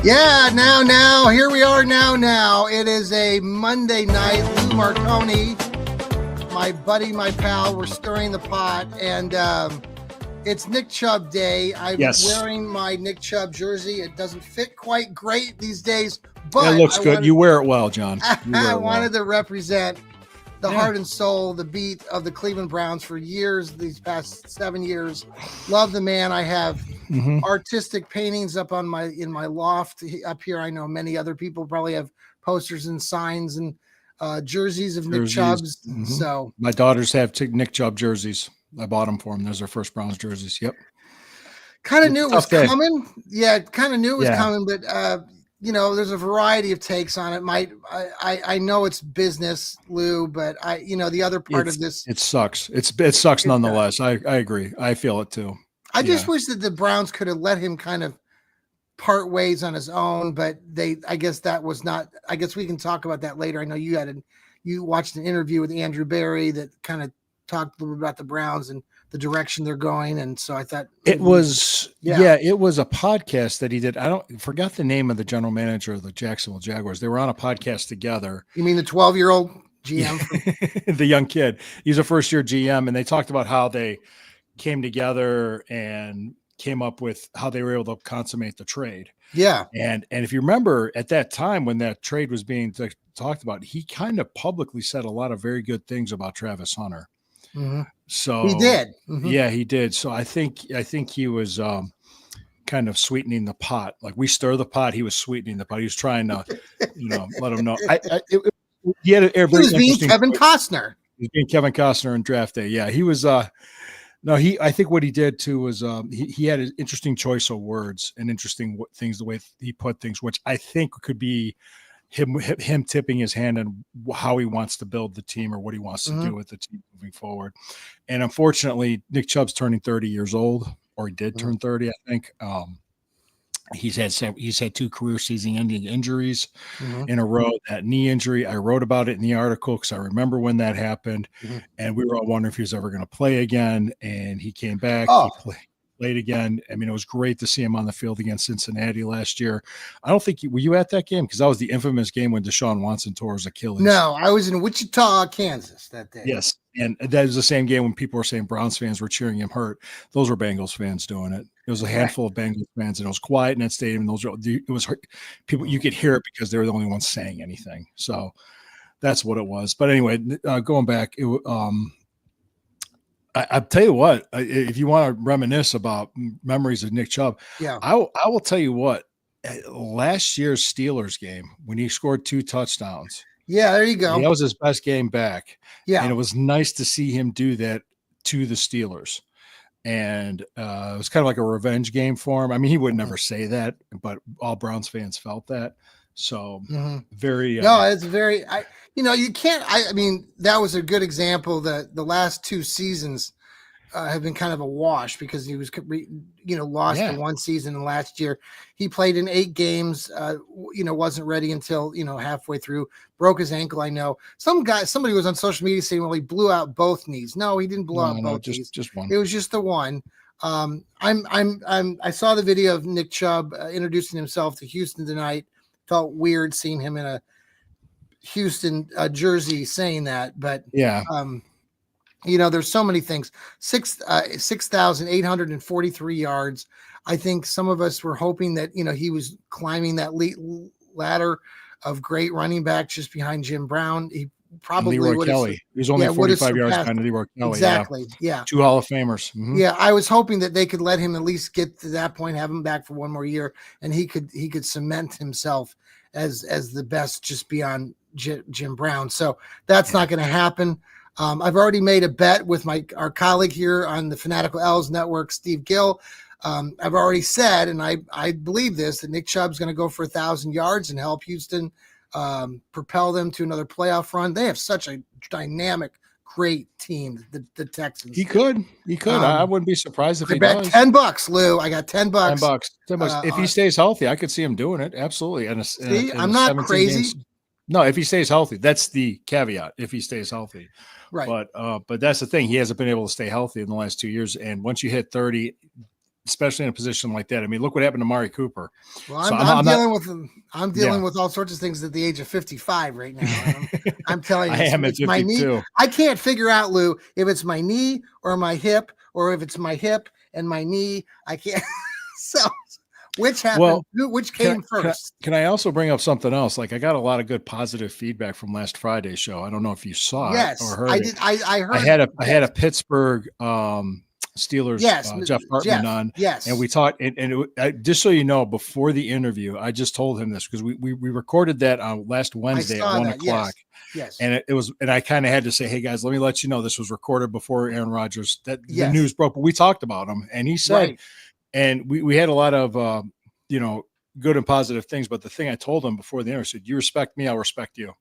Yeah, now, here we are now. It is a Monday night. Lou Marconi, my buddy, my pal, we're stirring the pot, and it's Nick Chubb Day. I'm wearing my Nick Chubb jersey. It doesn't fit quite great these days, but it looks good. You wear it well, John. I wanted to represent the heart and soul, the beat of the Cleveland Browns for years, these past 7 years. Love the man. I have artistic paintings up on in my loft up here. I know many other people probably have posters and signs and jerseys of Nick Chubb's. So my daughters have Nick Chubb jerseys. I bought them for them. Those are first Browns jerseys. Yep. Kind of knew it was coming. Yeah, kind of knew it was coming, but there's a variety of takes on it. I know it's business, Lou, but the other part of this, it sucks. It sucks nonetheless. I agree. I feel it too. I just wish that the Browns could have let him kind of part ways on his own, but I guess that was not. I guess we can talk about that later. I know you watched an interview with Andrew Berry that kind of talked a little bit about the Browns and the direction they're going, and so I thought it was it was a podcast that he did. I forgot the name of the general manager of the Jacksonville Jaguars. They were on a podcast together. You mean the 12-year-old GM? The young kid. He's a first-year GM, and they talked about how they came together and came up with how they were able to consummate the trade. Yeah. And if you remember at that time when that trade was being talked about, he kind of publicly said a lot of very good things about Travis Hunter. So he did. Yeah, he did. So I think he was kind of sweetening the pot. Like we stir the pot, he was sweetening the pot. He was trying to, let him know. He was being Kevin Costner. He was being Kevin Costner in draft day. Yeah, he was. I think what he did too was he had an interesting choice of words and interesting things, the way he put things, which I think could be him tipping his hand on how he wants to build the team or what he wants to do with the team moving forward. And unfortunately, Nick Chubb's turning 30 years old, or he did turn 30, I think. He's had 2 career-season-ending injuries in a row. That knee injury, I wrote about it in the article because I remember when that happened, and we were all wondering if he was ever going to play again. And he came back. He played again. I mean, it was great to see him on the field against Cincinnati last year. I don't think were you at that game? Because that was the infamous game when Deshaun Watson tore his Achilles. No, I was in Wichita, Kansas that day. Yes, and that was the same game when people were saying Browns fans were cheering him hurt. Those were Bengals fans doing it. It was a handful of Bengals fans, and it was quiet in that stadium. It was people. You could hear it because they were the only ones saying anything. So that's what it was. But anyway, going back, I'll tell you what. If you want to reminisce about memories of Nick Chubb, I will tell you what. Last year's Steelers game when he scored 2 touchdowns. Yeah, there you go. That was his best game back. Yeah, and it was nice to see him do that to the Steelers. And it was kind of like a revenge game for him. I mean, he would never say that, but all Browns fans felt that. So very. No, it's very. You can't. I mean, that was a good example that the last 2 seasons have been kind of a wash because he was, lost in one season, and last year he played in 8 games. Wasn't ready until halfway through. Broke his ankle. I know somebody was on social media saying, well, he blew out both knees. No, he didn't blow out both knees. Just one. It was just the one. I saw the video of Nick Chubb introducing himself to Houston tonight. Felt weird seeing him in a Houston jersey saying that, but there's so many things. 6,843 yards. I think some of us were hoping that he was climbing that ladder of great running back just behind Jim Brown. He probably Leroy Kelly. He was only 45 yards behind Leroy Kelly. Exactly. Yeah. 2 Hall of Famers. Yeah, I was hoping that they could let him at least get to that point, have him back for one more year, and he could cement himself as the best just beyond Jim Brown. So that's not going to happen. I've already made a bet with our colleague here on the Fanatical L's network, Steve Gill. I've already said, and I believe this, that Nick Chubb's going to go for 1,000 yards and help Houston propel them to another playoff run. They have such a dynamic, great team, the Texans. He could. I wouldn't be surprised if he bet does. $10, Lou. I got $10. $10. If he stays healthy, I could see him doing it. Absolutely. I'm not crazy. Games. No, if he stays healthy, that's the caveat. If he stays healthy, right? But that's the thing. He hasn't been able to stay healthy in the last 2 years. And once you hit 30, especially in a position like that. I mean, look what happened to Mari Cooper. Well, So I'm not, dealing with all sorts of things at the age of 55 right now. And I'm telling you, I am at it's my knee. 52. I can't figure out, Lou, if it's my knee or my hip, or if it's my hip and my knee. I can't. So which happened? Which came first? Can I also bring up something else? Like, I got a lot of good positive feedback from last Friday's show. I don't know if you saw it or heard I it. did. I heard. I had a Pittsburgh Steelers Jeff Hartman on. Yes. And we talked, just so you know, before the interview, I just told him this because we recorded that on last Wednesday at 1 o'clock. Yes. And and I kind of had to say, hey guys, let me let you know this was recorded before Aaron Rodgers, the news broke, but we talked about him. And he said, and we had a lot of, good and positive things. But the thing I told him before the interview, I said, you respect me, I'll respect you.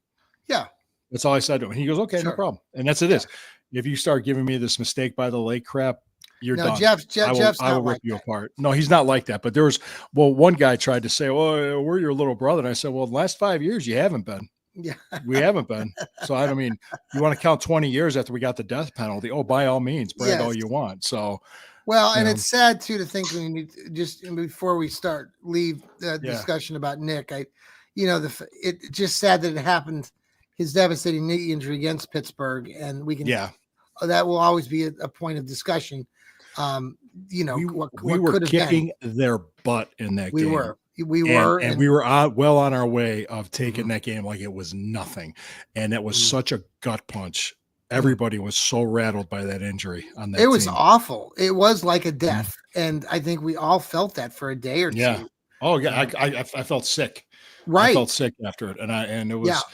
Yeah. That's all I said to him. And he goes, okay, no problem. And that's it is. If you start giving me this mistake by the lake crap, you're done. I will rip you apart. No, he's not like that. But there was, one guy tried to say, well, we're your little brother. And I said, well, the last 5 years, you haven't been. Yeah. We haven't been. So, I mean, you want to count 20 years after we got the death penalty? Oh, by all means, brag all you want. So, well, and it's sad too to think when you just before we leave the discussion about Nick, it's just sad that it happened, his devastating knee injury against Pittsburgh, and we can, that will always be a point of discussion. We were kicking their butt in that game. We were, and we were well on our way of taking that game like it was nothing, and it was such a gut punch. Everybody was so rattled by that injury on that. It was awful. It was like a death, and I think we all felt that for a day or two. Yeah. Oh yeah, I felt sick. Right. I felt sick after it, and it was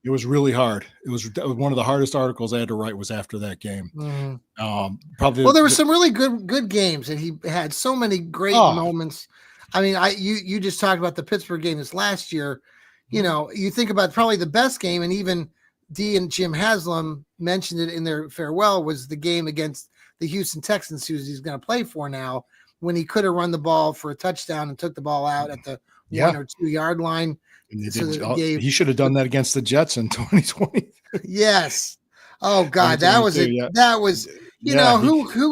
it was really hard. It was one of the hardest articles I had to write was after that game. Probably. Well, there were some really good games, and he had so many great moments. I mean, you just talked about the Pittsburgh game this last year. You think about probably the best game, and even Dee and Jim Haslam mentioned it in their farewell, was the game against the Houston Texans, who he's going to play for now, when he could have run the ball for a touchdown and took the ball out at the 1 or 2 yard line. He should have done that against the Jets in 2020. Yes. Oh God, that was who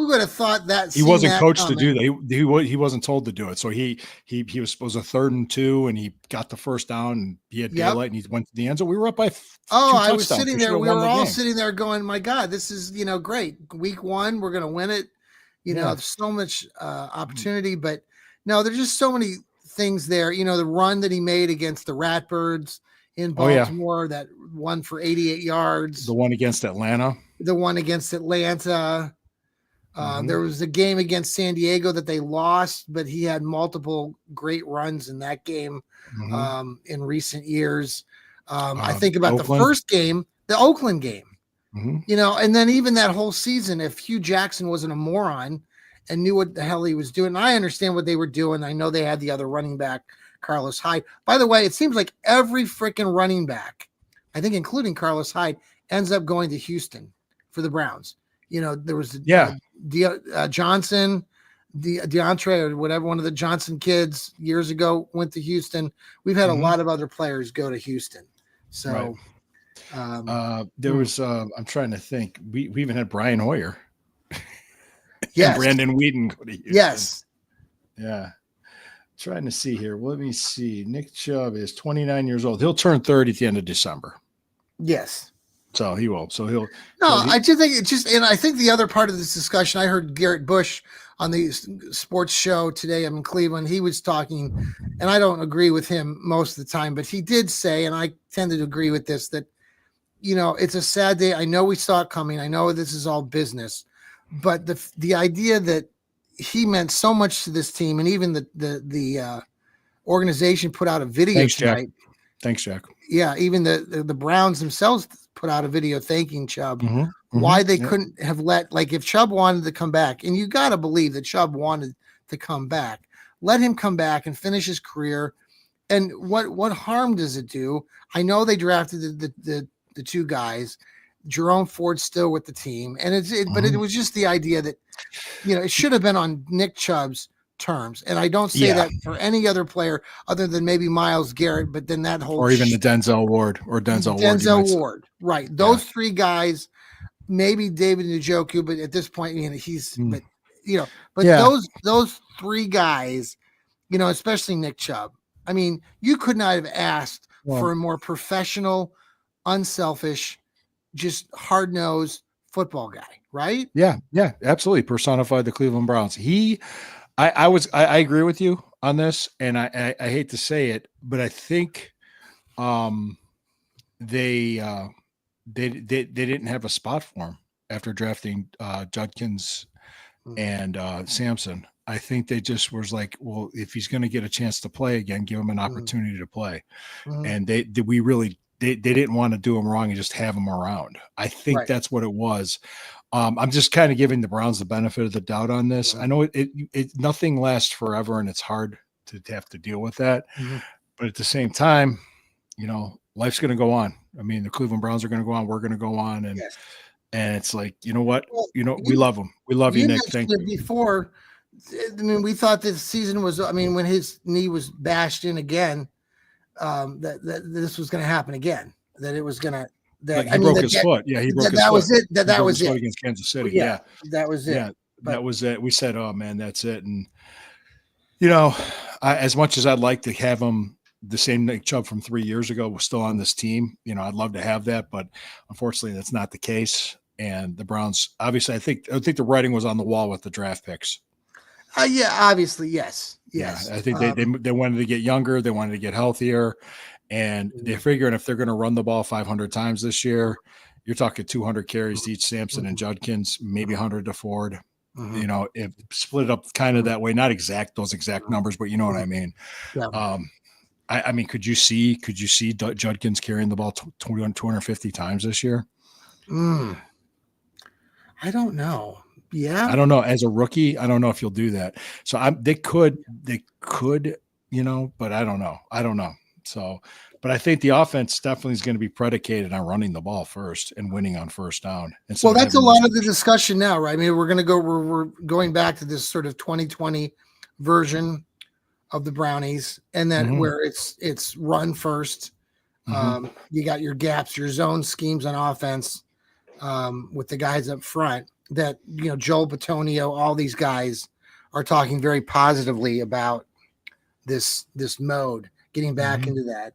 would have thought that? He wasn't coached to do that. He wasn't told to do it. So he was a 3rd and 2, and he got the first down, and he had daylight, and he went to the end zone. We were up by 2 I was sitting there. We were all sitting there going, "My God, this is great. Week 1, we're going to win it." So much opportunity, but no, there's just so many things there. The run that he made against the Ratbirds in Baltimore, that one for 88 yards. The one against Atlanta. There was a game against San Diego that they lost, but he had multiple great runs in that game in recent years. I think about Oakland. The first game, the Oakland game, and then even that whole season, if Hugh Jackson wasn't a moron and knew what the hell he was doing, I understand what they were doing. I know they had the other running back, Carlos Hyde. By the way, it seems like every freaking running back, I think including Carlos Hyde, ends up going to Houston for the Browns. There was Johnson, DeAndre, or whatever, one of the Johnson kids years ago went to Houston. We've had a lot of other players go to Houston. So there was I'm trying to think. We even had Brian Hoyer. Yes. And Brandon Whedon go to Houston. Yes. Yeah. Trying to see here. Let me see. Nick Chubb is 29 years old. He'll turn 30 at the end of December. Yes. So he will. So he'll. I just think and I think the other part of this discussion, I heard Garrett Bush on the sports show today. I'm in Cleveland. He was talking, and I don't agree with him most of the time, but he did say, and I tended to agree with this, that, it's a sad day. I know we saw it coming. I know this is all business, but the idea that he meant so much to this team, and even the organization put out a video tonight. Thanks, Jack. Yeah, even the Browns themselves put out a video thanking Chubb. Why they couldn't have if Chubb wanted to come back, and you got to believe that Chubb wanted to come back, let him come back and finish his career. And what harm does it do? I know they drafted the 2 guys. Jerome Ford's still with the team, and but it was just the idea that it should have been on Nick Chubb's terms, and I don't say that for any other player other than maybe Myles Garrett, but then that whole, or even the Denzel Ward Ward, right? Those 3 guys, maybe David Njoku, but at this point, he's but But Yeah. those three guys, especially Nick Chubb. I mean, you could not have asked for a more professional, unselfish, just hard-nosed football guy, right? Yeah, absolutely. Personified the Cleveland Browns. I agree with you on this, and I hate to say it, but I think they didn't have a spot for him after drafting Judkins and Sampson. I think they just was like, well, if he's going to get a chance to play again, give him an opportunity to play. And they didn't want to do him wrong and just have him around. I think that's what it was. I'm just kind of giving the Browns the benefit of the doubt on this. I know it nothing lasts forever, and it's hard to have to deal with that. But at the same time, life's going to go on. I mean, the Cleveland Browns are going to go on. We're going to go on, and it's like, you know what? Well, we love them. We love you, Nick. Thank you. Before, I mean, we thought this season was. I mean, when his knee was bashed in again, that this was going to happen again. That it was going to. He broke his foot. Yeah, he broke his foot. That was it. That was it against Kansas City. Yeah, that was it. Yeah, that was it. We said, "Oh man, that's it." And as much as I'd like to have him, the same Nick Chubb from 3 years ago was still on this team. I'd love to have that, but unfortunately, that's not the case. And the Browns, obviously, I think the writing was on the wall with the draft picks. Yeah, obviously, yes. Yeah, I think they wanted to get younger, they wanted to get healthier, and they're figuring if they're going to run the ball 500 times this year, you're talking 200 carries to each Sampson and Judkins, maybe 100 to Ford. If split it up kind of that way, not those exact numbers, but you know what I mean. Yeah. I mean, could you see Judkins carrying the ball 250 times this year? I don't know. Yeah, I don't know. As a rookie, I don't know if you'll do that. So they could, but I don't know. So, but I think the offense definitely is going to be predicated on running the ball first and winning on first down. Well, that's a lot of the discussion now, right? I mean, we're going back to this sort of 2020 version of the Brownies, and then where it's run first. You got your gaps, your zone schemes on offense with the guys up front. That Joel Bitonio, all these guys are talking very positively about this mode, getting back into that.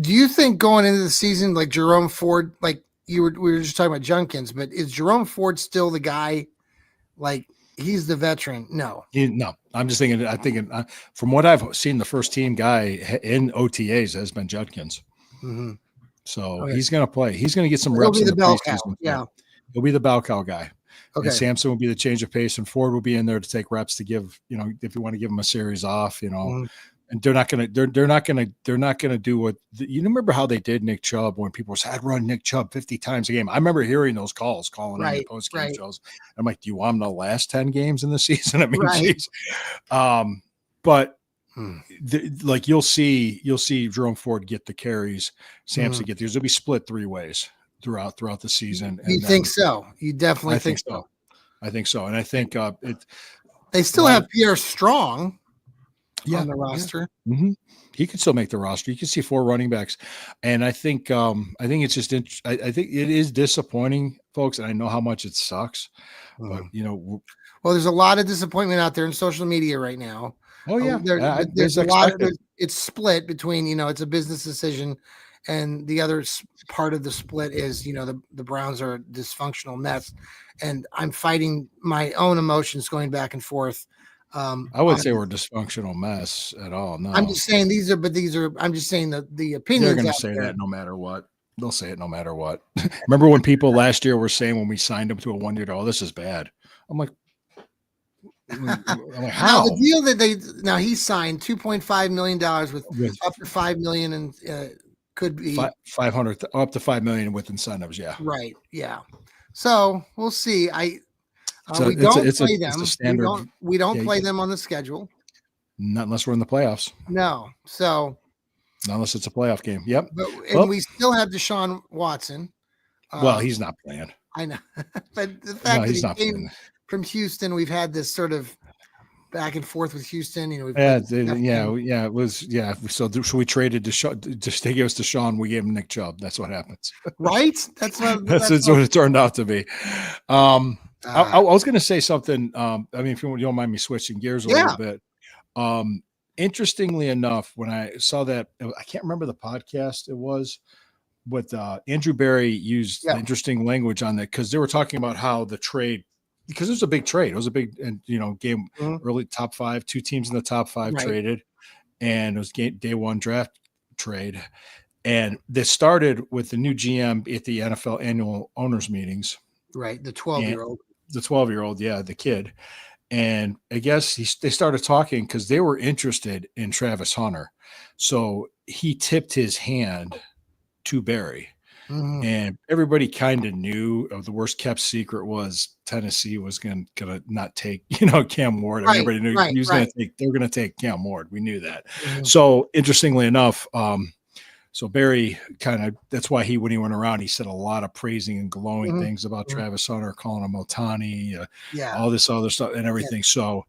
Do you think going into the season, like Jerome Ford, like we were just talking about Judkins, but is Jerome Ford still the guy? Like he's the veteran? No. I'm just thinking. I'm thinking from what I've seen, the first team guy in OTAs has been Judkins. So he's going to play. He's going to get some reps in the preseason. Yeah. He'll be the bell cow guy. Okay. And Sampson will be the change of pace, and Ford will be in there to take reps to give, if you want to give him a series off, and they're not going to do what you remember how they did Nick Chubb when people said, I'd run Nick Chubb 50 times a game. I remember hearing those calling in the post game shows. I'm like, do you want him to last 10 games in the season? I mean, geez. But like you'll see Jerome Ford get the carries, Sampson get these. It'll be split three ways throughout the season. You think so? You definitely think so. I think so. And I think they still have Pierre Strong on the roster. Yeah. He could still make the roster. You can see 4 running backs. And I think it's just I think it is disappointing, folks, and I know how much it sucks. But well, there's a lot of disappointment out there in social media right now. Oh yeah. There's a lot of it's split between, it's a business decision. And the other part of the split is, the Browns are a dysfunctional mess, and I'm fighting my own emotions going back and forth. I would say we're a dysfunctional mess at all. No, I'm just saying I'm just saying the opinions. They're going to say that no matter what. They'll say it no matter what. Remember when people last year were saying when we signed him to a 1 year, oh, this is bad. I'm like, how? Now, the deal that he signed $2.5 million with up to $5 million and could be 500 up to $5 million with incentives. Yeah. Right. Yeah. So we'll see. We don't play them on the schedule. Not unless we're in the playoffs. No. So not unless it's a playoff game. Yep. We still have Deshaun Watson. Well, he's not playing. I know. But the fact that he came from Houston, we've had this sort of back and forth with Houston. It was. So we traded Deshaun just to give us Deshaun. We gave him Nick Chubb. That's what happens. Right. That's what it turned out to be. I was going to say something. I mean, if you don't mind me switching gears a little Yeah. bit. Interestingly enough, when I saw that, I can't remember the podcast it was, but Andrew Barry used Yeah. interesting language on that because they were talking about how the trade, because it was a big trade. It was a big, and game early top 5, 2 teams in the top 5 Right. traded, and it was day 1 draft trade. And this started with the new GM at the NFL annual owners meetings. Right. The 12-year-old. The 12-year-old, yeah, the kid. And I guess they started talking because they were interested in Travis Hunter. So he tipped his hand to Barry. And everybody kind of knew the worst kept secret was Tennessee was going to not take, Cam Ward. Right, Everybody knew he was going to take, they were going to take Cam Ward. We knew that. So interestingly enough, so Barry that's why when he went around, he said a lot of praising and glowing things about Travis Hunter, calling him Otani, all this other stuff and everything. So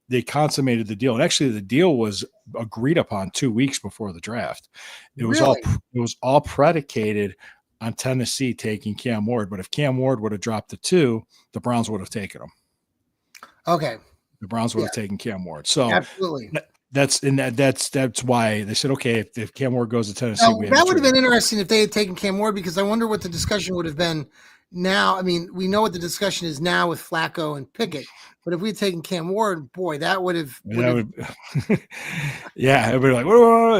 they consummated the deal. And actually the deal was agreed upon 2 weeks before the draft. It was all predicated on Tennessee taking Cam Ward. But if Cam Ward would have dropped the 2, the Browns would have taken him. Okay. The Browns would have taken Cam Ward. So absolutely. That's why they said, okay, if Cam Ward goes to Tennessee, that would have been interesting if they had taken Cam Ward, because I wonder what the discussion would have been now. I mean, we know what the discussion is now with Flacco and Pickett, but if we had taken Cam Ward, boy, that would have. Yeah, everybody like, whoa,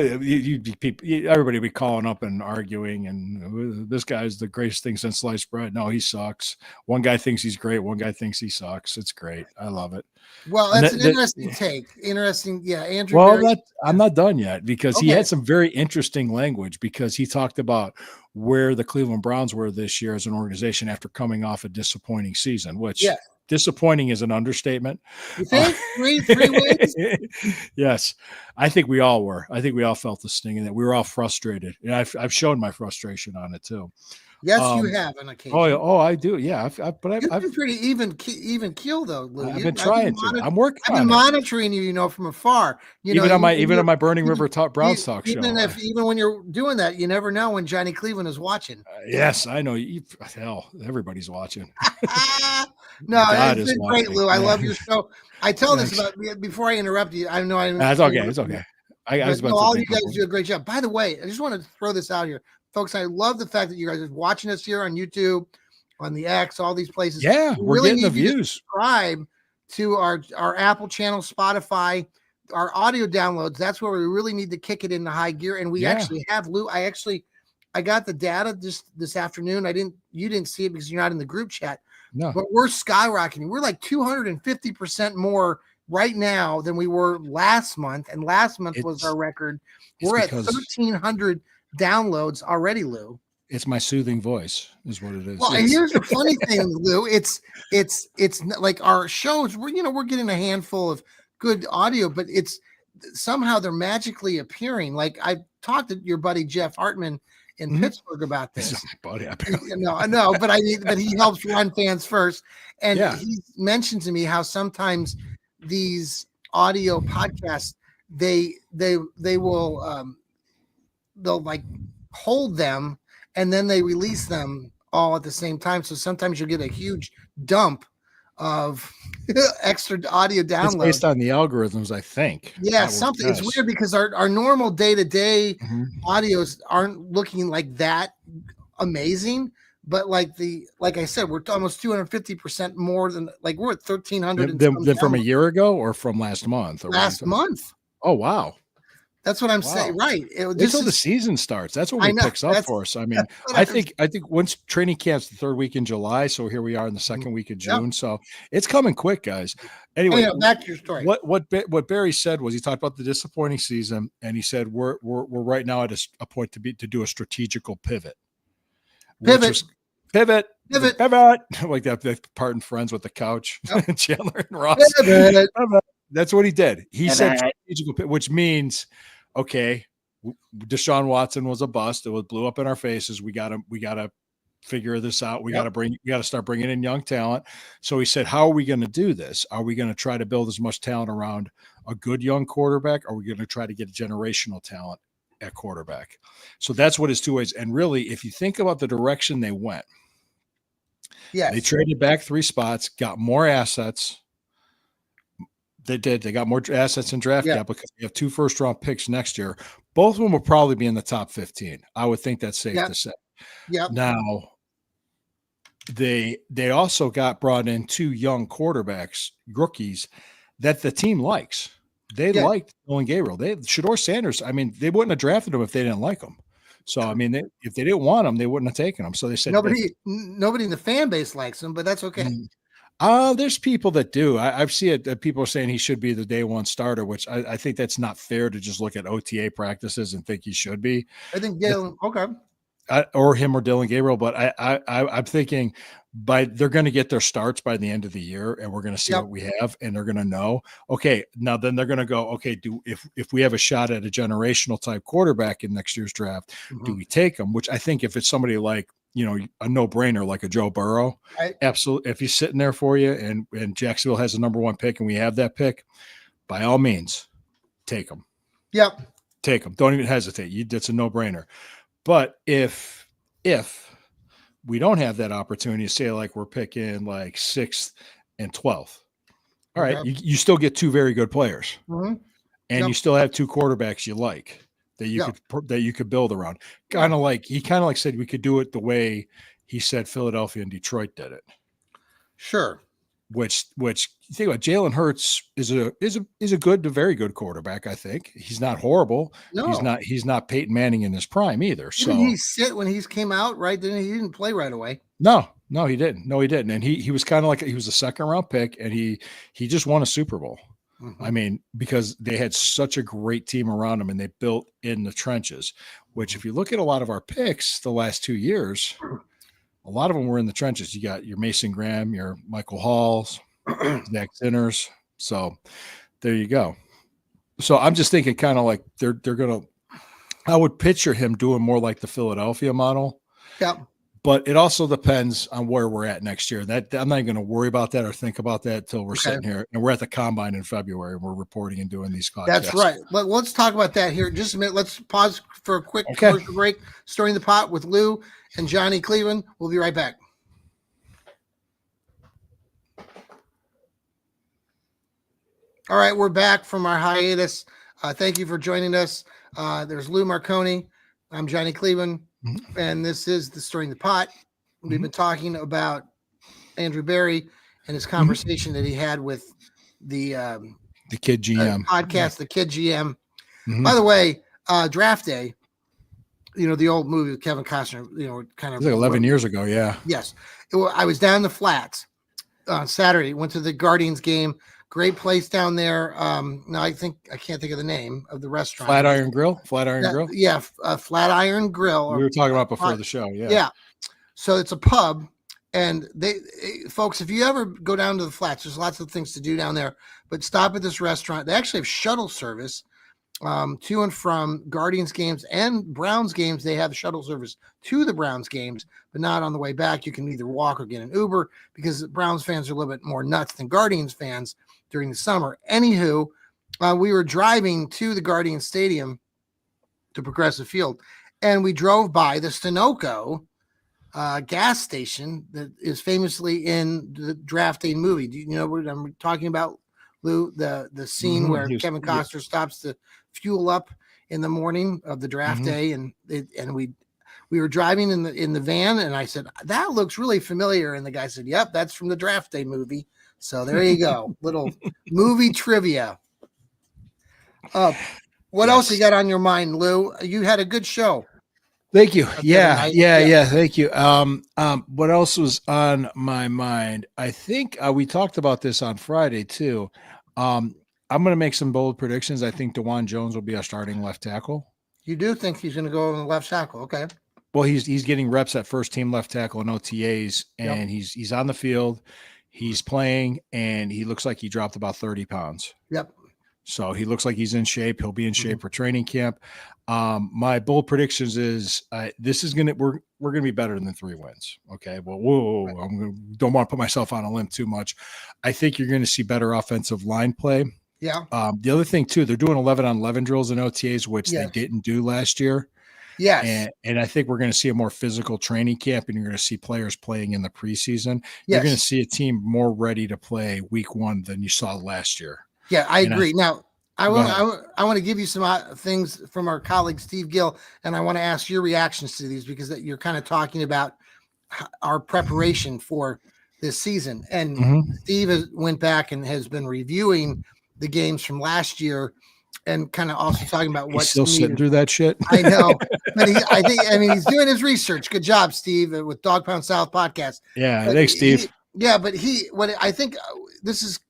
everybody be calling up and arguing, and this guy's the greatest thing since sliced bread. No, he sucks. One guy thinks he's great. One guy thinks he sucks. It's great. I love it. Well, that's an interesting take. Interesting. Yeah. Andrew. Well, I'm not done yet, because he had some very interesting language, because he talked about where the Cleveland Browns were this year as an organization after coming off a disappointing season, which disappointing is an understatement. You think? Three wins? Yes. I think we all were. I think we all felt the sting in that. We were all frustrated. And I've shown my frustration on it too. Yes, you have on occasion. Oh, I do. Yeah, I've been pretty even keel though, Lou. I've been trying to. I'm working. I've been monitoring you, from afar. Even on my Burning River Browns talk show. Even when you're doing that, you never know when Johnny Cleveland is watching. Yes, I know. Hell, everybody's watching. No, it's been great, Lou. I love your show. I tell this about before I interrupt you. I know. That's okay. It's okay. All you guys do a great job. By the way, I just want to throw this out here. Folks, I love the fact that you guys are watching us here on YouTube, on the X, all these places. Yeah, we're getting the views. Subscribe to our Apple channel, Spotify, our audio downloads. That's where we really need to kick it into high gear. And we actually have, Lou. I got the data this afternoon. You didn't see it because you're not in the group chat. No, but we're skyrocketing. We're like 250% more right now than we were last month, and last month was our record. We're at 1,300 downloads already, Lou. It's my soothing voice is what it is. Well, and here's the funny thing, Lou. It's like our shows, we're getting a handful of good audio, but it's somehow they're magically appearing. Like I talked to your buddy Jeff Hartman in Pittsburgh about this. Buddy, no, I know, but he helps run Fans First. And he mentioned to me how sometimes these audio podcasts, they will they'll like hold them and then they release them all at the same time. So sometimes you'll get a huge dump of extra audio downloads. It's based on the algorithms, I think. Yeah, something. It's weird because our normal day-to-day audios aren't looking like that amazing. But like I said, we're almost 250% more than we're at 1,300 than from a year ago or from last month. Last month. Oh wow. That's what I'm saying. Right. Until the season starts. That's what picks up for us. I mean, I think once training camp's the 3rd week in July. So here we are in the 2nd week of June. So it's coming quick, guys. Anyway, back to your story. What Barry said was he talked about the disappointing season, and he said we're right now at a point to do a strategical pivot. Pivot. Like that part in Friends with the couch. Yep. Chandler and Ross. Pivot. That's what he did. He said strategical pivot, which means, okay, Deshaun Watson was a bust. It blew up in our faces. We got to figure this out. We got to start bringing in young talent. So he said, how are we going to do this? Are we going to try to build as much talent around a good young quarterback? Or are we going to try to get generational talent at quarterback? So that's what his 2 ways. And really, if you think about the direction they went, They Yes. traded back 3 spots, got more assets. They did. They got more assets in draft Yeah. cap because they have 2 first-round picks next year. Both of them will probably be in the top 15. I would think that's safe Yep. to say. Yep. Now, they also got brought in 2 young quarterbacks, rookies, that the team likes. They Yeah. liked Dylan Gabriel. Shador Sanders, I mean, they wouldn't have drafted him if they didn't like him. So, I mean, if they didn't want him, they wouldn't have taken him. So they said Nobody in the fan base likes him, but that's okay. There's people that do. I've seen it that people are saying he should be the day one starter, which I think that's not fair to just look at OTA practices and think he should be. I think Galen. Okay. Or him or Dylan Gabriel, but I'm thinking they're going to get their starts by the end of the year, and we're going to see what we have, and they're going to know. Okay, now then they're going to go. Okay, if we have a shot at a generational type quarterback in next year's draft, do we take him? Which I think if it's somebody like a no brainer like a Joe Burrow, absolutely. If he's sitting there for you, and Jacksonville has the number 1 pick, and we have that pick, by all means, take him. Yep, take him. Don't even hesitate. That's a no brainer. But if we don't have that opportunity, say like we're picking like 6th and 12th, all right, you still get 2 very good players, and you still have 2 quarterbacks you like that you could build around. Kind of like said we could do it the way he said Philadelphia and Detroit did it. Sure. Which you think about, Jalen Hurts is a good to very good quarterback. I think he's not horrible. No. He's not Peyton Manning in his prime either. Didn't he sit when he came out, right? He didn't play right away. No, he didn't. And he was kind of like, he was a 2nd round pick, and he just won a Super Bowl. I mean, because they had such a great team around him, and they built in the trenches, which if you look at a lot of our picks the last 2 years, a lot of them were in the trenches. You got your Mason Graham, your Michael Halls, Zach Sinners. So there you go. So I'm just thinking kind of like they're going to – I would picture him doing more like the Philadelphia model. Yeah. But it also depends on where we're at next year. That I'm not going to worry about that or think about that until we're sitting here. And we're at the Combine in February, and we're reporting and doing these podcasts. That's right. Let's talk about that here in just a minute. Let's pause for a quick commercial break. Stirring the Pot with Lou and Johnny Cleveland. We'll be right back. All right, we're back from our hiatus. Thank you for joining us. There's Lou Marconi. I'm Johnny Cleveland, and this is the Stirring the Pot. We've been talking about Andrew Berry and his conversation that he had with the Kid GM podcast, the Kid GM. By the way, Draft Day, the old movie with Kevin Costner, kind of like 11 years ago. Yeah. Yes. I was down in the Flats on Saturday, went to the Guardians game. Great place down there. No, I can't think of the name of the restaurant. Flatiron Grill? Grill? Yeah, Flatiron Grill. We were talking about before the show. Yeah. Yeah. So it's a pub. And folks, if you ever go down to the Flats, there's lots of things to do down there, but stop at this restaurant. They actually have shuttle service to and from Guardians games and Browns games. They have shuttle service to the Browns games, but not on the way back. You can either walk or get an Uber because Browns fans are a little bit more nuts than Guardians fans during the summer. Anywho, we were driving to the Guardian Stadium to Progressive Field, and we drove by the Sunoco gas station that is famously in the Draft Day movie. Do you know what I'm talking about, Lou? The scene where Kevin Costner stops to fuel up in the morning of the Draft Day, and we were driving in the van, and I said, that looks really familiar, and the guy said, yep, that's from the Draft Day movie. So there you go. Little movie trivia. What else you got on your mind, Lou? You had a good show. Thank you. Yeah. Thank you. What else was on my mind? I think we talked about this on Friday too. I'm going to make some bold predictions. I think DeJuan Jones will be our starting left tackle. You do think he's going to go on the left tackle? Okay. Well, he's getting reps at first team left tackle in OTAs, and he's on the field. He's playing, and he looks like he dropped about 30 pounds. Yep. So he looks like he's in shape. He'll be in shape for training camp. My bold predictions is we're gonna be better than 3 wins. Okay. Well, don't want to put myself on a limb too much. I think you're going to see better offensive line play. Yeah. The other thing too, they're doing 11-on-11 drills in OTAs, which they didn't do last year. Yes. And I think we're going to see a more physical training camp, and you're going to see players playing in the preseason. You're going to Yes. see a team more ready to play week 1 than you saw last year. Yeah, I And agree. Now, I go want ahead. I want to give you some things from our colleague Steve Gill, and I want to ask your reactions to these because that you're kind of talking about our preparation for this season. And Mhm. Steve went back and has been reviewing the games from last year, and kind of also talking about He's what's still sitting needed. through that shit. I know, but I mean, he's doing his research. Good job, Steve, with Dog Pound South podcast. Yeah, But thanks, Steve. what I think this is,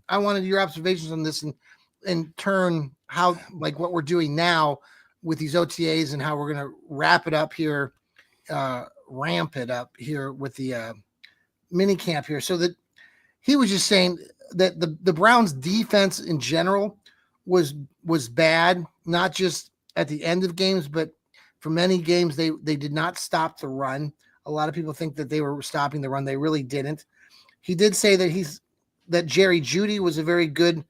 I wanted your observations on this and turn how, like what we're doing now with these OTAs and how we're going to ramp it up here with the mini camp here. So that he was just saying that the Browns defense in general was bad, not just at the end of games, but for many games they did not stop the run. A lot of people think that they were stopping the run. They really didn't. He did say that Jerry Jeudy was a very good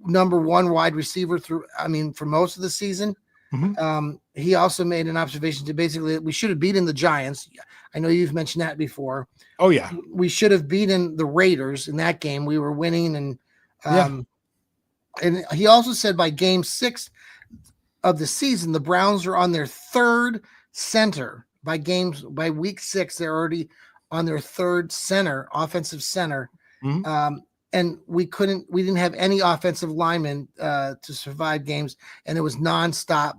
number 1 wide receiver for most of the season. Mhm. He also made an observation to basically that we should have beaten the Giants. I know you've mentioned that before. Oh, yeah. We should have beaten the Raiders in that game. We were winning, and Yeah. and he also said by game 6 of the season, the Browns are on their 3rd center. By week 6, they're already on their 3rd center, offensive center. Mhm. And we didn't have any offensive linemen to survive games, and it was nonstop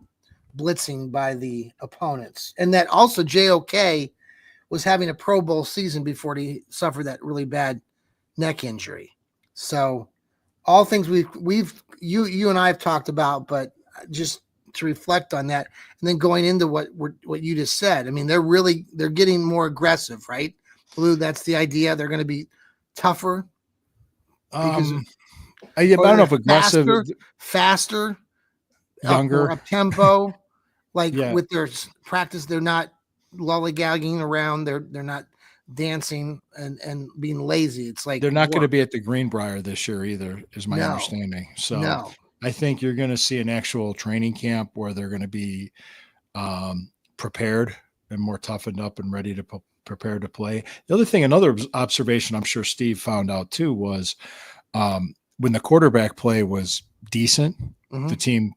blitzing by the opponents. And that also JOK was having a Pro Bowl season before he suffered that really bad neck injury. So all things you and I have talked about, but just to reflect on that, and then going into what you just said. I mean, they're getting more aggressive, right? Blue, that's the idea. They're going to be tougher because I don't know if aggressive, faster, more younger. up tempo. Like Yeah, with their practice, they're not lollygagging around. They're not dancing and being lazy. It's like they're not going to work. be at the Greenbrier this year either, is my No, understanding. So no. I think you're going to see an actual training camp where they're going to be prepared and more toughened up and ready to prepare to play. The other thing, another observation I'm sure Steve found out too was when the quarterback play was decent, the team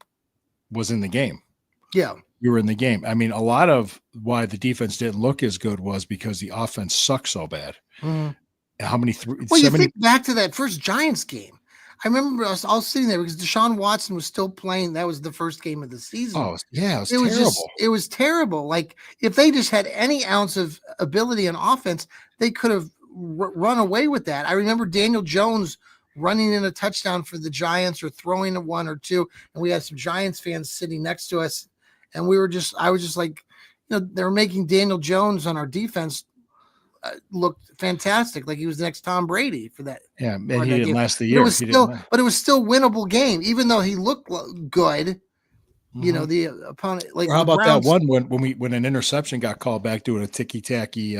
was in the game. Yeah. You were in the game. I mean, a lot of why the defense didn't look as good was because the offense sucked so bad. How many? You think back to that first Giants game. I remember I was sitting there because Deshaun Watson was still playing. That was the first game of the season. Oh, yeah, It was terrible. it was terrible. Like if they just had any ounce of ability on offense, they could have run away with that. I remember Daniel Jones running in a touchdown for the Giants or throwing a 1 or 2, and we had some Giants fans sitting next to us, and I was just like, they're making Daniel Jones on our defense looked fantastic, like he was the next Tom Brady for that. Yeah, and he didn't last the year. But it was still winnable game, even though he looked good. The opponent, like, or how the about Browns, that one when an interception got called back doing a ticky tacky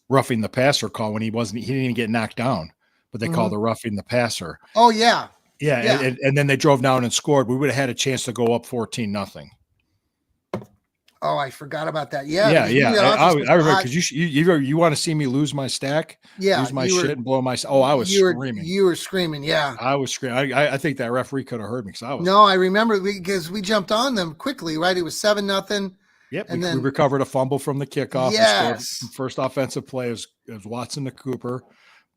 roughing the passer call when he didn't even get knocked down, but they called a roughing the passer. Oh yeah, yeah. And then they drove down and scored. We would have had a chance to go up 14-0. Oh, I forgot about that. Yeah. I remember because you want to see me lose my stack, lose my shit, and blow my. Oh, I was screaming. You were screaming. Yeah, I was screaming. I think that referee could have heard me because I was. No, I remember because we jumped on them quickly. Right, it was 7-0. Yep, and we recovered a fumble from the kickoff. Yes, and scored. First offensive play was Watson to Cooper.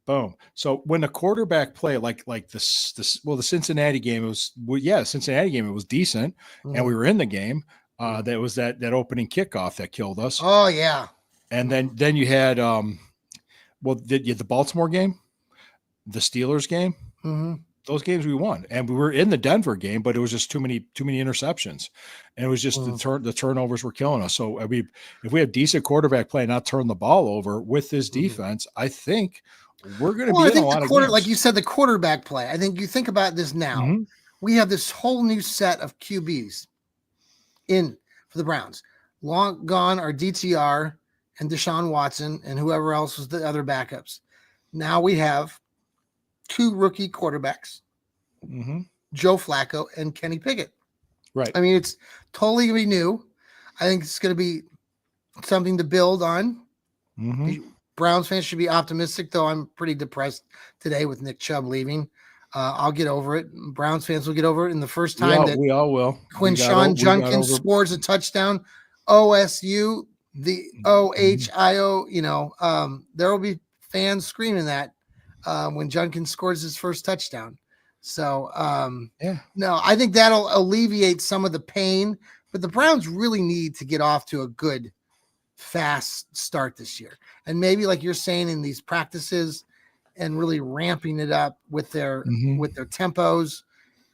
Boom. So when the quarterback play, like the Cincinnati game, Cincinnati game, it was decent, and we were in the game. That was that opening kickoff that killed us. Oh yeah. And then you had the Baltimore game, the Steelers game. Those games we won, and we were in the Denver game, but it was just too many interceptions, and it was just the turnovers were killing us. So I mean, if we have decent quarterback play, and not turn the ball over with this defense, I think we're going to be in a lot of games. Like you said, the quarterback play. I think you think about this now. We have this whole new set of QBs in for the Browns. Long gone are DTR and Deshaun Watson and whoever else was the other backups. Now we have 2 rookie quarterbacks, Joe Flacco and Kenny Pickett. Right. I mean, it's totally going to be new. I think it's going to be something to build on. Mm-hmm. Browns fans should be optimistic, though I'm pretty depressed today with Nick Chubb leaving. I'll get over it. Browns fans will get over it. And the first time that We all will. Quinshawn Judkins scores a touchdown, OSU, the OHIO, there will be fans screaming that when Judkins scores his first touchdown. So, no, I think that'll alleviate some of the pain, but the Browns really need to get off to a good, fast start this year. And maybe like you're saying in these practices and really ramping it up with their tempos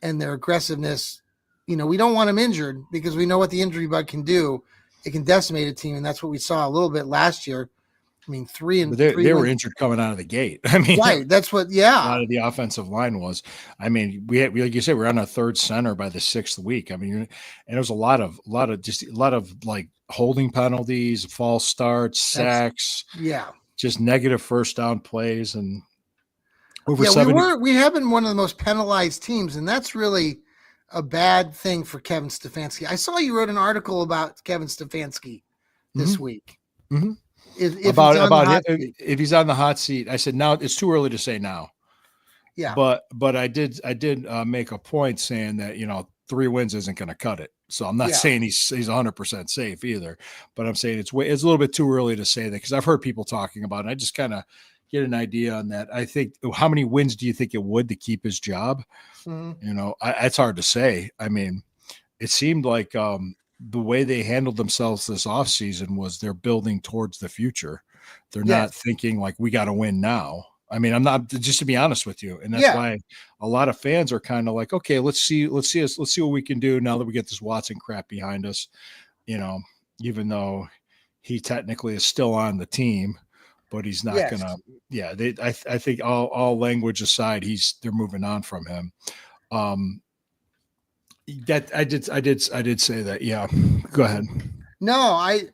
and their aggressiveness. We don't want them injured because we know what the injury bug can do. It can decimate a team, and that's what we saw a little bit last year. I mean, they were injured coming out of the gate. I mean, right. That's what, a lot of the offensive line was. I mean, we like you said, we're on our third center by the 6th week. I mean, and there was a lot of like holding penalties, false starts, sacks, just negative first down plays, and over 70. We have been one of the most penalized teams, and that's really a bad thing for Kevin Stefanski. I saw you wrote an article about Kevin Stefanski this week. Mm-hmm. If he's on the hot seat, I said, now it's too early to say now. Yeah. But I did make a point saying that, 3 wins isn't going to cut it. So I'm not saying he's 100% safe either, but I'm saying it's a little bit too early to say that, because I've heard people talking about it. And I just kind of get an idea on that. I think, how many wins do you think it would to keep his job? Mm-hmm. It's hard to say. I mean, it seemed like the way they handled themselves this offseason was they're building towards the future. They're not thinking like, we got to win now. I mean, I'm not, just to be honest with you. And that's why a lot of fans are kind of like, okay, let's see what we can do now that we get this Watson crap behind us, even though he technically is still on the team, but he's not gonna. Yeah, I think all language aside, they're moving on from him. That I did say that. Yeah, go ahead. No, I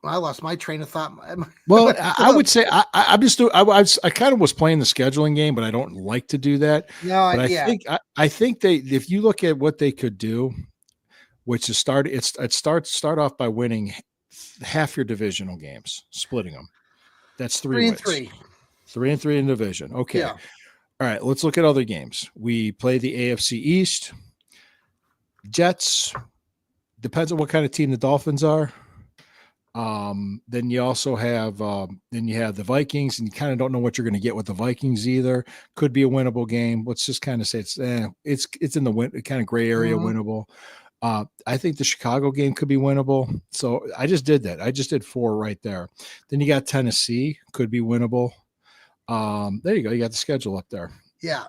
lost my train of thought. Well, I would say I kind of was playing the scheduling game, but I don't like to do that. No, but I think if you look at what they could do, which is start off by winning half your divisional games, splitting them. That's 3 wins. 3-3 in division. Okay. Yeah. All right. Let's look at other games. We play the AFC East. Jets. Depends on what kind of team the Dolphins are. Then you also have the Vikings, and you kind of don't know what you're going to get with the Vikings either. Could be a winnable game. Let's just kind of say it's in the kind of gray area, winnable. I think the Chicago game could be winnable. So I just did that. I just did 4 right there. Then you got Tennessee, could be winnable. There you go. You got the schedule up there. Yeah.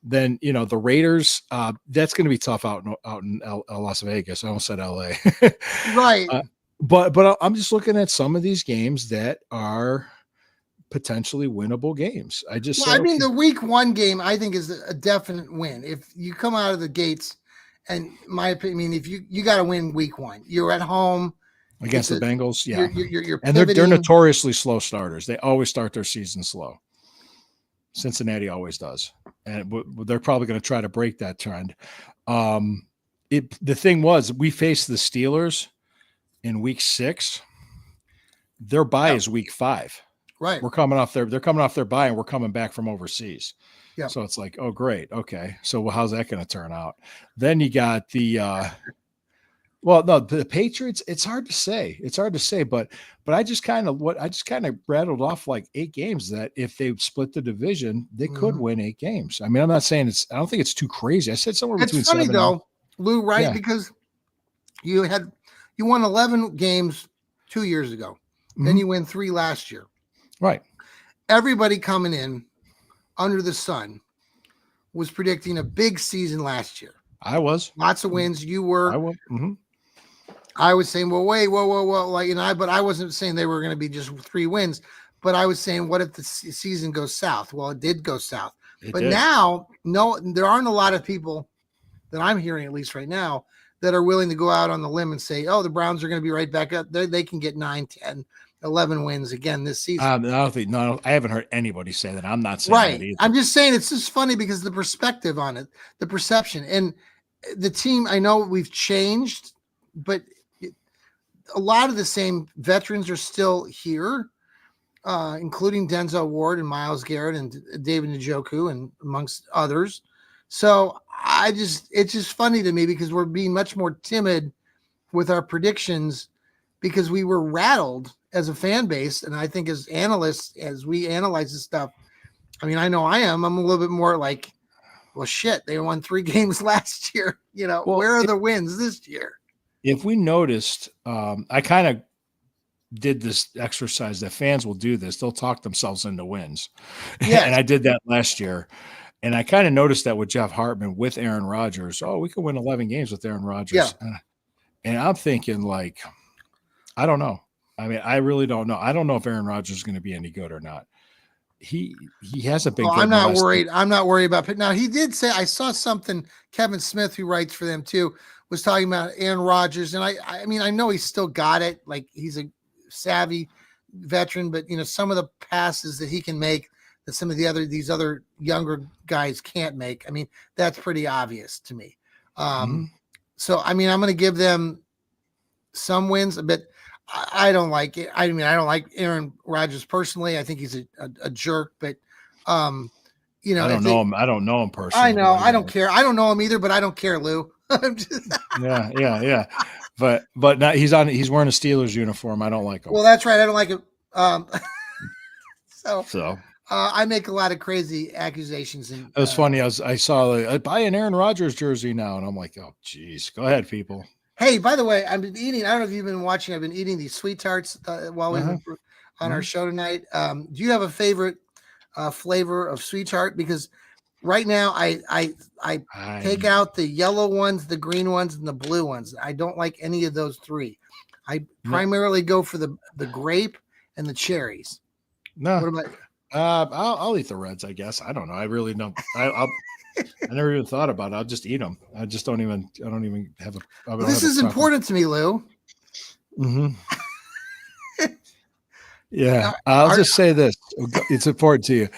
Then, the Raiders, that's going to be tough out in Las Vegas. I almost said LA. Right. But I'm just looking at some of these games that are potentially winnable games. The week 1 game, I think, is a definite win. If you come out of the gates, and my opinion, if you got to win week 1, you're at home against the Bengals. Yeah. You're and they're notoriously slow starters. They always start their season slow. Cincinnati always does. And they're probably going to try to break that trend. The thing was, we faced the Steelers in week 6. Their bye is week 5. Right. They're coming off their bye, and we're coming back from overseas. Yeah. So it's like, oh, great. Okay. So how's that going to turn out? Then you got the Patriots. It's hard to say, but I just kind of rattled off like 8 games that if they split the division, they could win 8 games. I mean, I'm not saying I don't think it's too crazy. I said somewhere between it's funny 7 though, Lou, right? Yeah. Because you won 11 games 2 years ago. Then you win 3 last year. Right. Everybody coming in under the sun was predicting a big season last year. I was. Lots of wins. You were. I was. Mm-hmm. I was saying, well, wait, whoa. But I wasn't saying they were going to be just 3 wins. But I was saying, what if the season goes south? Well, it did go south. Now, there aren't a lot of people that I'm hearing, at least right now, that are willing to go out on the limb and say, oh, the Browns are going to be right back up. They can get 9, 10, 11 wins again this season. I haven't heard anybody say that. I'm not saying that either. I'm just saying it's just funny because the perspective on it, the perception. And the team, I know we've changed, but a lot of the same veterans are still here, including Denzel Ward and Myles Garrett and David Njoku and amongst others. So it's just funny to me because we're being much more timid with our predictions because we were rattled as a fan base. And I think as analysts, as we analyze this stuff, I mean, I know I'm a little bit more like, well, shit, they won 3 games last year. Well, where are the wins this year? If we noticed, I kind of did this exercise that fans will do this. They'll talk themselves into wins. Yes. And I did that last year. And I kind of noticed that with Jeff Hartman, with Aaron Rodgers. Oh, we could win 11 games with Aaron Rodgers. Yeah. And I'm thinking, like, I don't know. I mean, I really don't know. I don't know if Aaron Rodgers is going to be any good or not. He hasn't been good. I'm not worried. I'm not worried about it. Now, he did say, I saw something, Kevin Smith, who writes for them too, was talking about Aaron Rodgers. And I mean, I know he's still got it. Like, he's a savvy veteran, but some of the passes that he can make that some of these other younger guys can't make. I mean, that's pretty obvious to me. So, I mean, I'm going to give them some wins, but I don't like it. I mean, I don't like Aaron Rodgers personally. I think he's a jerk, but I don't know him. I don't know him personally. I know. I don't care. I don't know him either, but I don't care, Lou. Yeah. But now he's wearing a Steelers uniform. I don't like him. Well, that's right. I don't like him. So I make a lot of crazy accusations. And it was funny. I saw buy an Aaron Rodgers jersey now, and I'm like, oh, geez, go ahead, people. Hey, by the way, I've been eating. I don't know if you've been watching. I've been eating these sweet tarts while we've been on our show tonight. Do you have a favorite flavor of sweet tart? Because right now, I take out the yellow ones, the green ones, and the blue ones. I don't like any of those 3. I primarily go for the grape and the cherries. No, what about? I'll eat the reds, I guess. I don't know. I really don't. I never even thought about it. I'll just eat them. I don't even have a. This is important to me, Lou. Mm-hmm. Yeah, I'll just say this. It's important to you.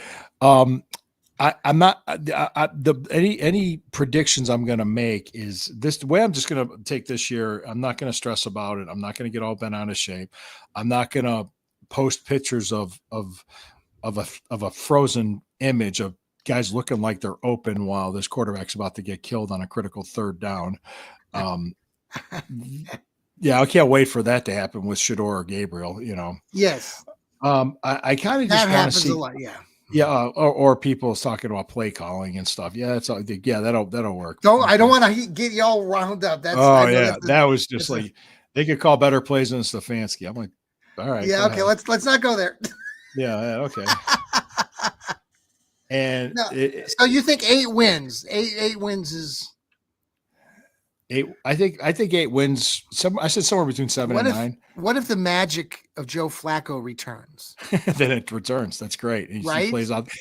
I'm not any predictions I'm going to make is this the way I'm just going to take this year. I'm not going to stress about it. I'm not going to get all bent out of shape. I'm not going to post pictures of a frozen image of guys looking like they're open while this quarterback's about to get killed on a critical 3rd down. Yeah, I can't wait for that to happen with Shador or Gabriel, Yes. I kind of just want to see a lot, yeah. Yeah, or people talking about play calling and stuff. Yeah, that'll work. I don't want to get y'all wound up. That was just like they could call better plays than Stefanski. I'm like, all right. Yeah, okay, let's not go there. Yeah, okay. And so you think 8 wins? 8 wins is 8. I think 8 wins. I said somewhere between 7 and 9. What if the magic of Joe Flacco returns? Then it returns. That's great. Right?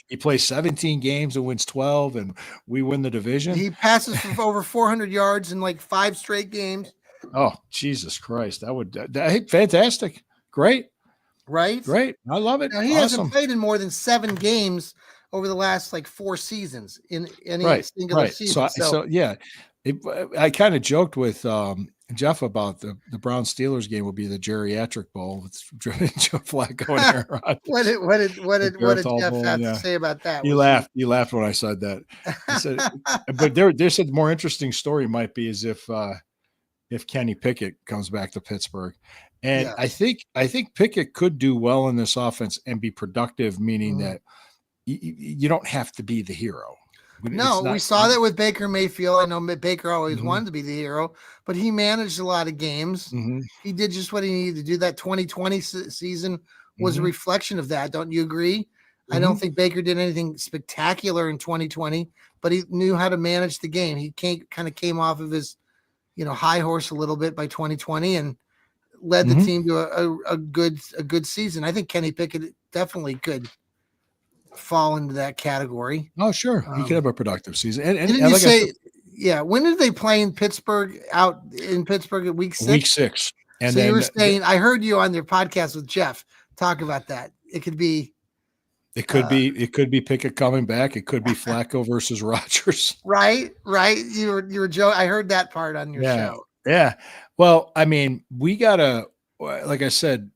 He plays 17 games and wins 12, and we win the division. He passes for over 400 yards in like 5 straight games. Oh, Jesus Christ! That fantastic. Great. Right? Great. I love it. Now, he hasn't played in more than 7 games over the last 4 seasons in any single season. So yeah, I kind of joked with Jeff about the Brown Steelers game will be the geriatric bowl with Joe Flacco and Aaron Rodgers. What did Jeff have to say about that? You laughed when I said that. I said, but there's a more interesting story might be is if Kenny Pickett comes back to Pittsburgh. And I think Pickett could do well in this offense and be productive, meaning that you don't have to be the hero. We saw that with Baker Mayfield. I know Baker always wanted to be the hero, but he managed a lot of games. He did just what he needed to do. That 2020 season was a reflection of that. Don't you agree? I don't think Baker did anything spectacular in 2020, but he knew how to manage the game. He kind of came off of his, high horse a little bit by 2020 and led the team to a good season. I think Kenny Pickett definitely could fall into that category. Oh, sure. He could have a productive season. And didn't you say, when did they play in Pittsburgh at week 6? Week 6. And so you were saying, I heard you on their podcast with Jeff talk about that. It could be It could be. It could be Pickett coming back. It could be Flacco versus Rodgers. Right. You were joking. I heard that part on your Yeah. show. Yeah. Well, I mean, we gotta, like I said,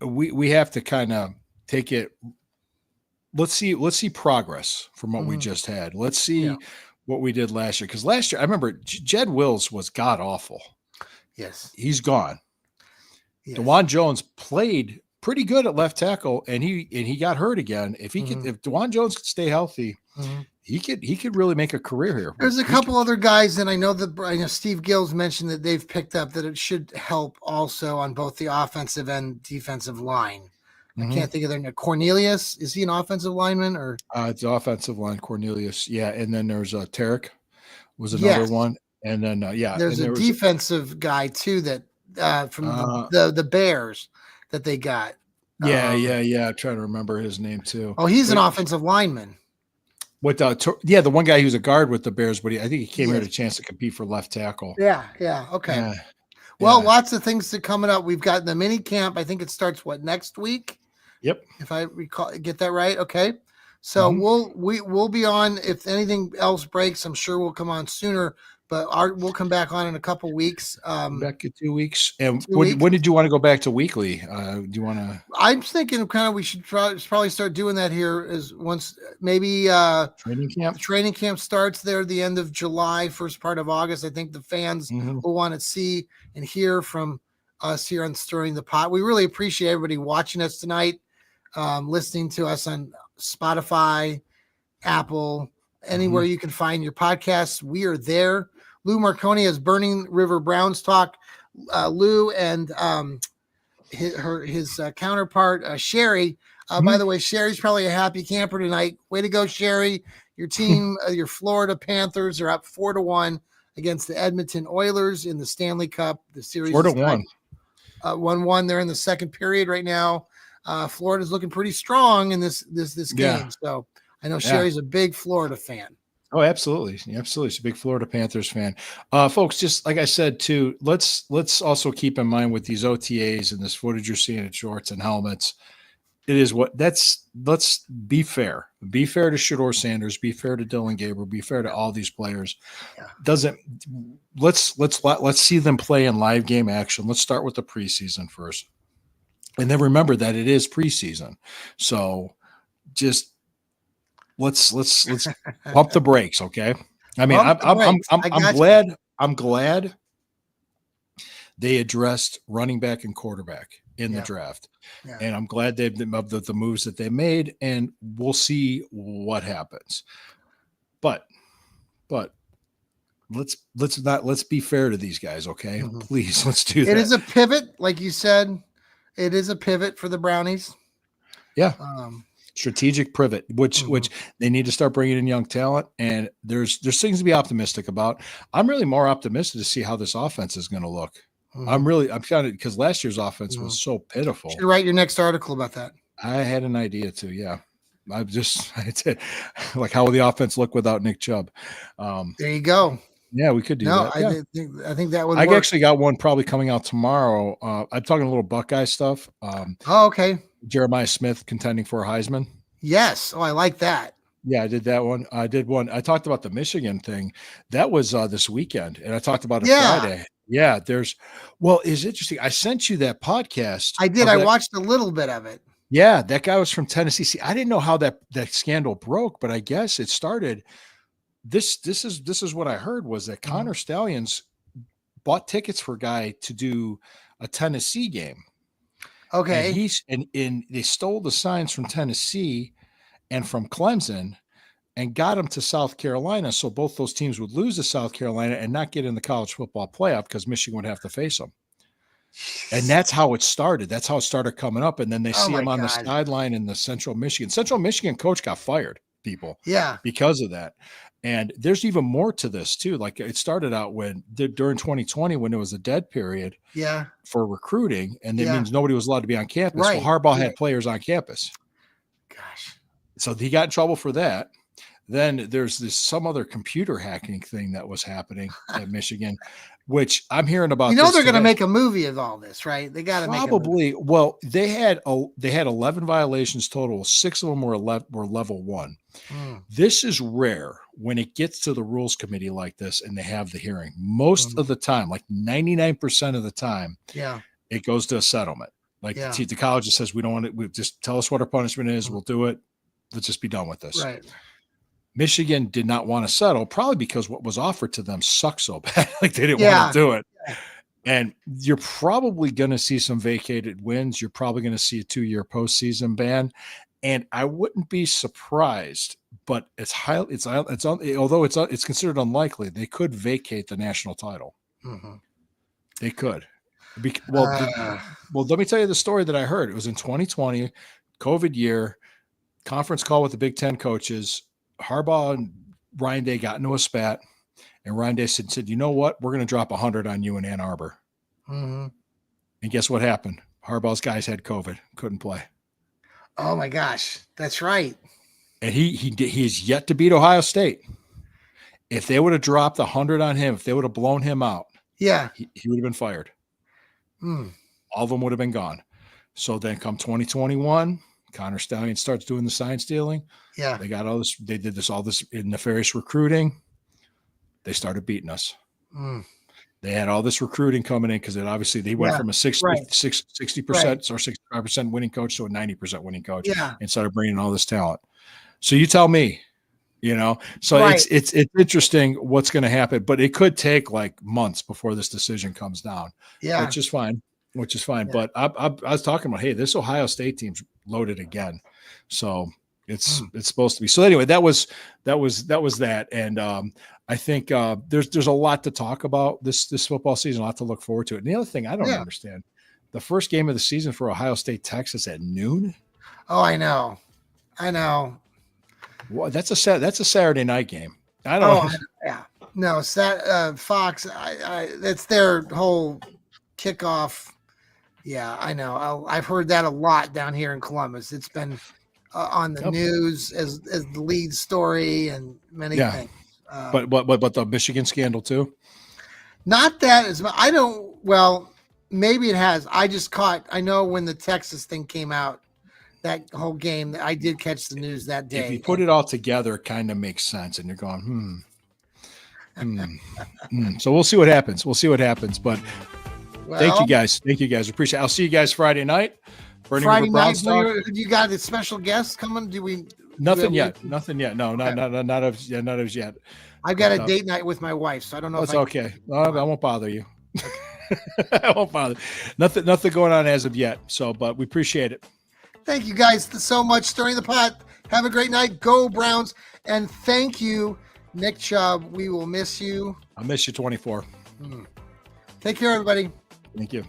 we have to kind of take it. Let's see progress from what we Mhm. just had. Let's Yeah. see what we did last year. Because last year, I remember Jed Wills was god awful. Yes. He's gone. Yes. DeJuan Jones played pretty good at left tackle, and he got hurt again. If he could, if DeJuan Jones could stay healthy, he could really make a career here. There's a couple other guys, and I know Steve Gills mentioned that they've picked up that it should help also on both the offensive and defensive line. I can't think of their name. Cornelius, is he an offensive lineman or? It's offensive line. Cornelius, yeah, and then there's Tarek was another one, and then there's a defensive guy too that from the Bears that they got. Yeah. I'm trying to remember his name too. Oh, he's an offensive lineman. With the one guy who's a guard with the Bears, but I think he came here to a chance to compete for left tackle. Yeah, okay. Well, lots of things coming up. We've got the mini camp. I think it starts next week. Yep. If I get that right. Okay. So we'll be on. If anything else breaks, I'm sure we'll come on sooner. But we'll come back on in a couple weeks. Back in 2 weeks. And when did you want to go back to weekly? Do you want to? I'm thinking we should probably start doing that here as once maybe training camp. Training camp starts there the end of July, first part of August. I think the fans will want to see and hear from us here on Stirring the Pot. We really appreciate everybody watching us tonight, listening to us on Spotify, Apple, anywhere you can find your podcasts. We are there. Lou Marconi has Burning River Browns Talk. Lou and his counterpart, Sherry. By the way, Sherry's probably a happy camper tonight. Way to go, Sherry. Your team, your Florida Panthers, are up 4-1 against the Edmonton Oilers in the Stanley Cup. The series 4-1. 1-1. They're in the second period right now. Florida's looking pretty strong in this game. So I know Sherry's a big Florida fan. Oh, absolutely. Absolutely. She's a big Florida Panthers fan. Folks, just like I said, too, let's also keep in mind with these OTAs and this footage you're seeing at shorts and helmets, let's be fair. Be fair to Shedeur Sanders, be fair to Dylan Gabriel, be fair to all these players. Let's see them play in live game action. Let's start with the preseason first. And then remember that it is preseason. So just let's pump the brakes, okay? I mean, I'm glad they addressed running back and quarterback in the draft. Yeah. And I'm glad of the moves that they made, and we'll see what happens. But let's be fair to these guys, okay? Please, let's do that. It is a pivot, like you said. It is a pivot for the Brownies. Yeah. Strategic pivot, which they need to start bringing in young talent, and there's things to be optimistic about. I'm really more optimistic to see how this offense is going to look. I'm kind of, because last year's offense was so pitiful. You should write your next article about that. I had an idea too. Yeah. I said, like, how will the offense look without Nick Chubb? There you go. Yeah, we could do that. I think that would I work. actually got one probably coming out tomorrow. I'm talking a little Buckeye stuff. Okay. Jeremiah Smith contending for a Heisman. Yes. Oh, I like that. Yeah, I did that one. I did one. I talked about the Michigan thing. That was this weekend, and I talked about it Friday. Yeah, it's interesting. I sent you that podcast. I did. I watched a little bit of it. Yeah, that guy was from Tennessee. See, I didn't know how that scandal broke, but I guess it started. This is what I heard was that Connor Stallions bought tickets for a guy to do a Tennessee game. Okay. And they stole the signs from Tennessee and from Clemson and got them to South Carolina. So both those teams would lose to South Carolina and not get in the college football playoff because Michigan would have to face them. And that's how it started. That's how it started coming up. And then they see him on the sideline in the Central Michigan coach got fired, people. Yeah. Because of that. And there's even more to this too. Like, it started out during 2020, when it was a dead period for recruiting. And that means nobody was allowed to be on campus. Right. Well, Harbaugh had players on campus. Gosh. So he got in trouble for that. Then there's some other computer hacking thing that was happening at Michigan. which I'm hearing about. You know, this they're going to today. make a movie of all this, right? They got to make a movie. Probably. Well, they had 11 violations total. 6 of them were level 1. This is rare when it gets to the rules committee like this and they have the hearing. Most of the time, like 99% of the time, it goes to a settlement. Like the college just says, we don't want it. We just tell us what our punishment is. We'll do it. Let's just be done with this. Right. Michigan did not want to settle, probably because what was offered to them sucked so bad. Like they didn't want to do it. And you're probably going to see some vacated wins. You're probably going to see a 2-year postseason ban. And I wouldn't be surprised, but although it's considered unlikely, they could vacate the national title. They could. Well, let me tell you the story that I heard. It was in 2020, COVID year, conference call with the Big Ten coaches. Harbaugh and Ryan Day got into a spat, and Ryan Day said, you know what? We're going to drop 100 on you in Ann Arbor. And guess what happened? Harbaugh's guys had COVID, couldn't play. Oh my gosh, that's right. And he is yet to beat Ohio State. If they would have dropped 100 on him, if they would have blown him out, he would have been fired. All of them would have been gone. So then come 2021, Connor Stallion starts doing the sign stealing. They got all this. They did all this nefarious recruiting. They started beating us. They had all this recruiting coming in because they went from a 60% or 65% winning coach to a 90% winning coach and started bringing all this talent. So you tell me, so it's interesting what's going to happen, but it could take like months before this decision comes down. Which is fine. But I was talking about, hey, this Ohio State team's loaded again. So it's supposed to be. So anyway, that was that. And I think there's a lot to talk about this football season, a lot to look forward to. And the other thing I don't understand, the first game of the season for Ohio State, Texas at noon. Oh, I know. Well, that's a Saturday night game. I don't know. No, Fox. That's their whole kickoff. Yeah, I know. I've heard that a lot down here in Columbus. It's been on the news as the lead story and many things. But the Michigan scandal too? Not that as much. I don't. Well, maybe it has. I know when the Texas thing came out, that whole game, I did catch the news that day. If you put it all together, it kind of makes sense, and you're going, So we'll see what happens. But thank you guys. Appreciate it. I'll see you guys Friday night. Friday night. You got a special guest coming? Nothing yet. No, not as yet. I've got a date night with my wife, so I don't know. It's okay. I won't bother you. I won't bother. Nothing going on as of yet. So, but we appreciate it. Thank you guys so much. Stirring the pot. Have a great night. Go Browns. And thank you, Nick Chubb. We will miss you. I'll miss you 24. Take care, everybody. Thank you.